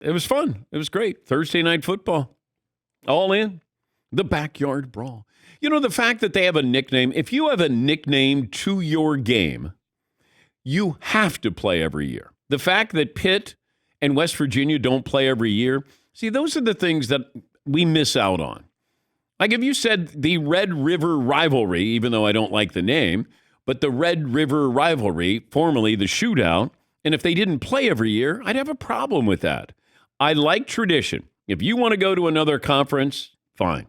It was fun. It was great. Thursday night football. All in. The backyard brawl. You know, the fact that they have a nickname, if you have a nickname to your game, you have to play every year. The fact that Pitt and West Virginia don't play every year, see, those are the things that we miss out on. Like if you said the Red River Rivalry, even though I don't like the name, but the Red River Rivalry, formerly the Shootout, and if they didn't play every year, I'd have a problem with that. I like tradition. If you want to go to another conference, fine.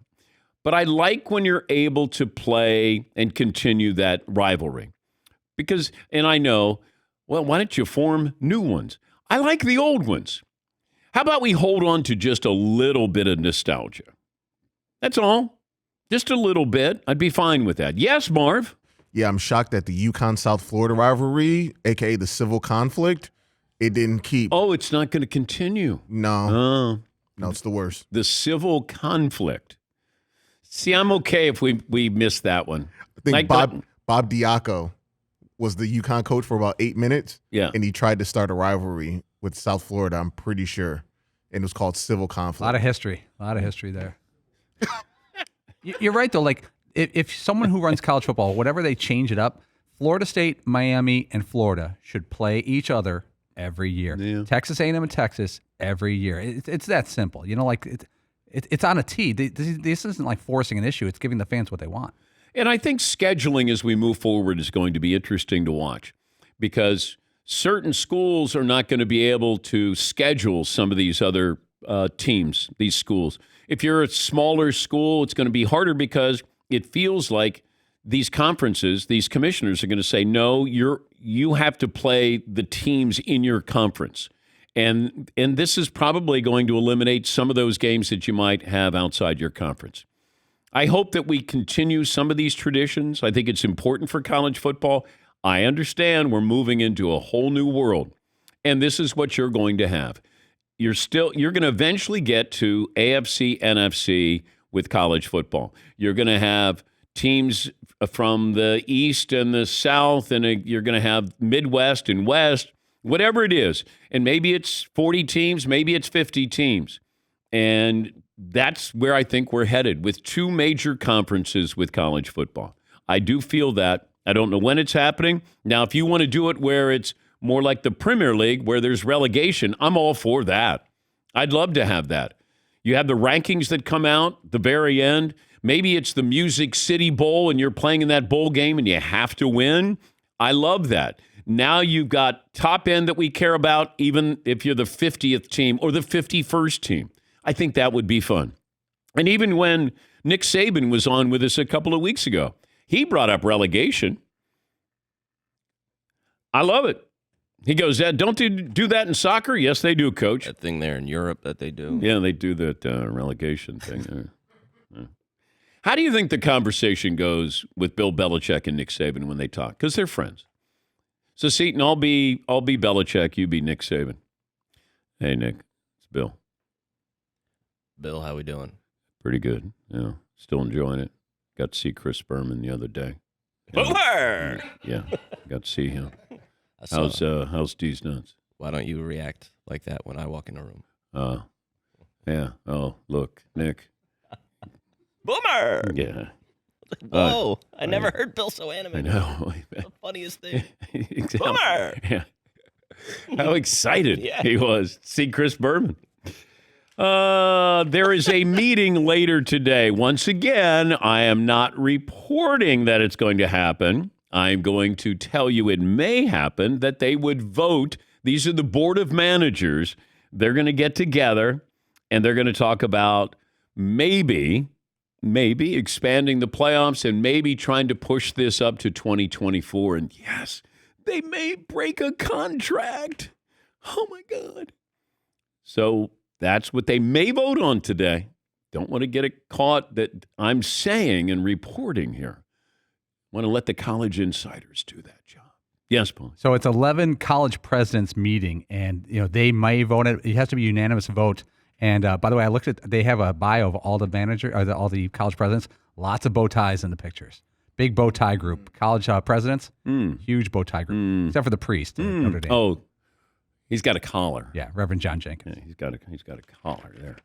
But I like when you're able to play and continue that rivalry. Because, and I know, well, why don't you form new ones? I like the old ones. How about we hold on to just a little bit of nostalgia? That's all. Just a little bit. I'd be fine with that. Yes, Marv? Yeah, I'm shocked that the UConn-South Florida rivalry, a.k.a. the civil conflict, it didn't keep. Oh, it's not going to continue. No. No, it's the worst. The civil conflict. See, I'm okay if we missed that one. I think Bob Diaco was the UConn coach for about 8 minutes. Yeah. And he tried to start a rivalry with South Florida, I'm pretty sure. And it was called civil conflict. A lot of history there. You're right, though. Like, if someone who runs college football, whatever they change it up, Florida State, Miami, and Florida should play each other every year. Yeah. Texas A&M and Texas every year. It's that simple. You know, like it's on a tee. This isn't like forcing an issue. It's giving the fans what they want. And I think scheduling as we move forward is going to be interesting to watch because certain schools are not going to be able to schedule some of these other teams, these schools. If you're a smaller school, it's going to be harder because it feels like these conferences, these commissioners are going to say, no, you have to play the teams in your conference. And this is probably going to eliminate some of those games that you might have outside your conference. I hope that we continue some of these traditions. I think it's important for college football. I understand we're moving into a whole new world, and this is what you're going to have. You're going to eventually get to AFC, NFC with college football. You're going to have teams from the East and the South, and you're going to have Midwest and West, whatever it is. And maybe it's 40 teams, maybe it's 50 teams. And that's where I think we're headed with two major conferences with college football. I do feel that. I don't know when it's happening. Now, if you want to do it where it's more like the Premier League, where there's relegation, I'm all for that. I'd love to have that. You have the rankings that come out at the very end. Maybe it's the Music City Bowl and you're playing in that bowl game and you have to win. I love that. Now you've got top end that we care about, even if you're the 50th team or the 51st team. I think that would be fun. And even when Nick Saban was on with us a couple of weeks ago, he brought up relegation. I love it. He goes, don't they do that in soccer? Yes, they do, Coach. That thing there in Europe that they do. Yeah, they do that relegation thing there. Yeah. How do you think the conversation goes with Bill Belichick and Nick Saban when they talk? Because they're friends. So, Seton, I'll be Belichick. You be Nick Saban. Hey, Nick, it's Bill. Bill, how we doing? Pretty good. Yeah, still enjoying it. Got to see Chris Berman the other day. Boomer! Yeah, got to see him. How's D's nuts? Why don't you react like that when I walk in a room? Yeah. Oh, look, Nick. Boomer! Yeah. Whoa! I never heard Bill so animated. I know. The funniest thing. Boomer! Yeah. How excited he was to see Chris Berman. There is a meeting later today. Once again, I am not reporting that it's going to happen. I'm going to tell you it may happen that they would vote. These are the board of managers. They're going to get together and they're going to talk about maybe expanding the playoffs and maybe trying to push this up to 2024. And yes, they may break a contract. Oh my God. So that's what they may vote on today. Don't want to get it caught that I'm saying and reporting here. Want to let the college insiders do that job. Yes, Paul. So it's 11 college presidents meeting, and they may vote. It has to be a unanimous vote. And by the way, I looked at. They have a bio of all the all the college presidents. Lots of bow ties in the pictures. Big bow tie group. College presidents. Huge bow tie group. Except for the priest at Notre Dame. Oh, He's got a collar. Yeah, Reverend John Jenkins. Yeah, he's got a collar there.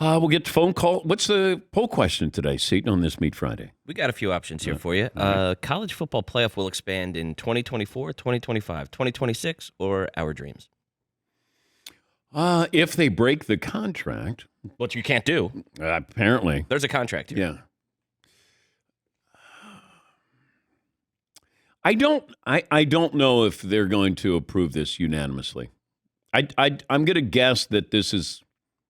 We'll get to phone call. What's the poll question today, Seton, on this Meat Friday? We got a few options here for you. College football playoff will expand in 2024, 2025, 2026, or our dreams? If they break the contract, What you can't do. apparently. There's a contract here. Yeah. I don't know if they're going to approve this unanimously. I'm going to guess that this is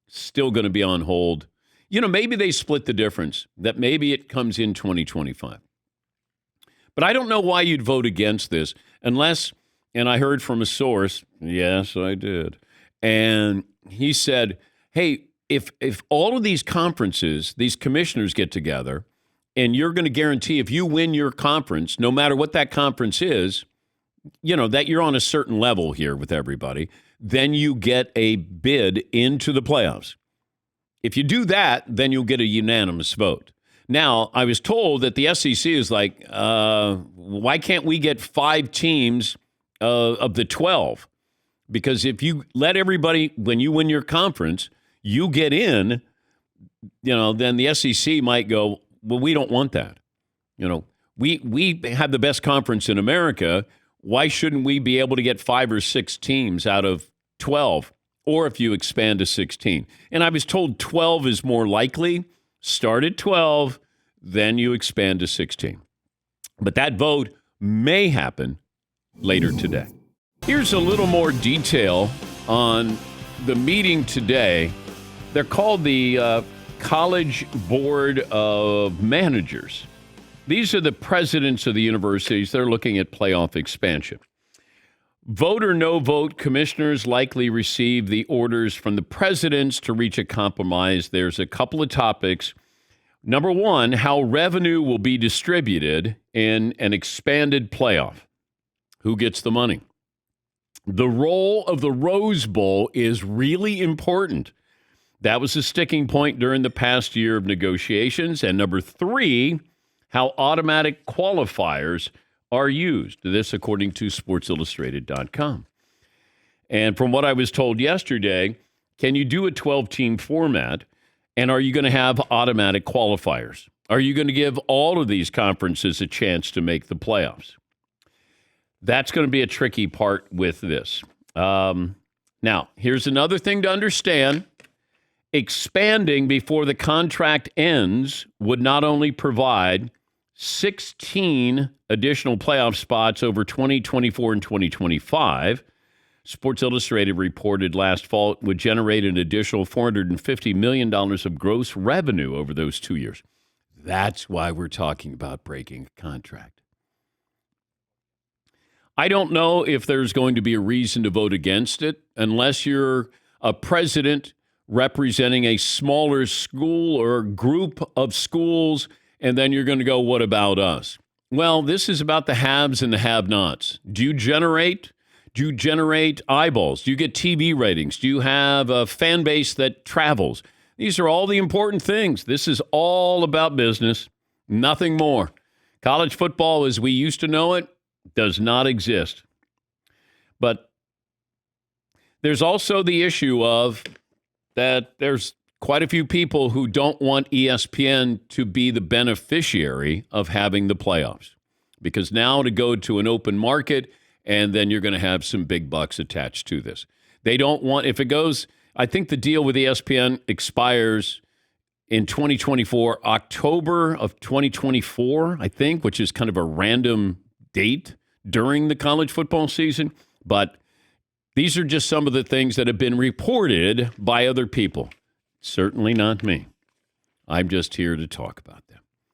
still going to be on hold. Maybe they split the difference, that maybe it comes in 2025. But I don't know why you'd vote against this unless, and I heard from a source, yes, I did, and he said, hey, if all of these conferences, these commissioners get together, and you're going to guarantee if you win your conference, no matter what that conference is, that you're on a certain level here with everybody, then you get a bid into the playoffs. If you do that, then you'll get a unanimous vote. Now, I was told that the SEC is like, why can't we get 5 teams of the 12? Because if you let everybody, when you win your conference, you get in, then the SEC might go, well, we don't want that. We have the best conference in America. Why shouldn't we be able to get 5 or 6 teams out of 12? Or if you expand to 16. And I was told 12 is more likely. Start at 12, then you expand to 16. But that vote may happen later today. Here's a little more detail on the meeting today. They're called the College Board of Managers. These are the presidents of the universities. They're looking at playoff expansion. Vote or no vote, commissioners likely receive the orders from the presidents to reach a compromise. There's a couple of topics. Number one, how revenue will be distributed in an expanded playoff. Who gets the money? The role of the Rose Bowl is really important. That was a sticking point during the past year of negotiations. And number 3, how automatic qualifiers are used. This according to SportsIllustrated.com. And from what I was told yesterday, can you do a 12-team format? And are you going to have automatic qualifiers? Are you going to give all of these conferences a chance to make the playoffs? That's going to be a tricky part with this. Now, here's another thing to understand. Expanding before the contract ends would not only provide 16 additional playoff spots over 2024 and 2025. Sports Illustrated reported last fall it would generate an additional $450 million of gross revenue over those 2 years. That's why we're talking about breaking a contract. I don't know if there's going to be a reason to vote against it unless you're a president representing a smaller school or group of schools, and then you're going to go, what about us? Well, this is about the haves and the have-nots. Do you generate eyeballs? Do you get TV ratings? Do you have a fan base that travels? These are all the important things. This is all about business, nothing more. College football, as we used to know it, does not exist. But there's also the issue of that there's quite a few people who don't want ESPN to be the beneficiary of having the playoffs. Because now to go to an open market, and then you're going to have some big bucks attached to this. They don't want, if it goes, I think the deal with ESPN expires in 2024, October of 2024, I think, which is kind of a random date during the college football season. But these are just some of the things that have been reported by other people. Certainly not me. I'm just here to talk about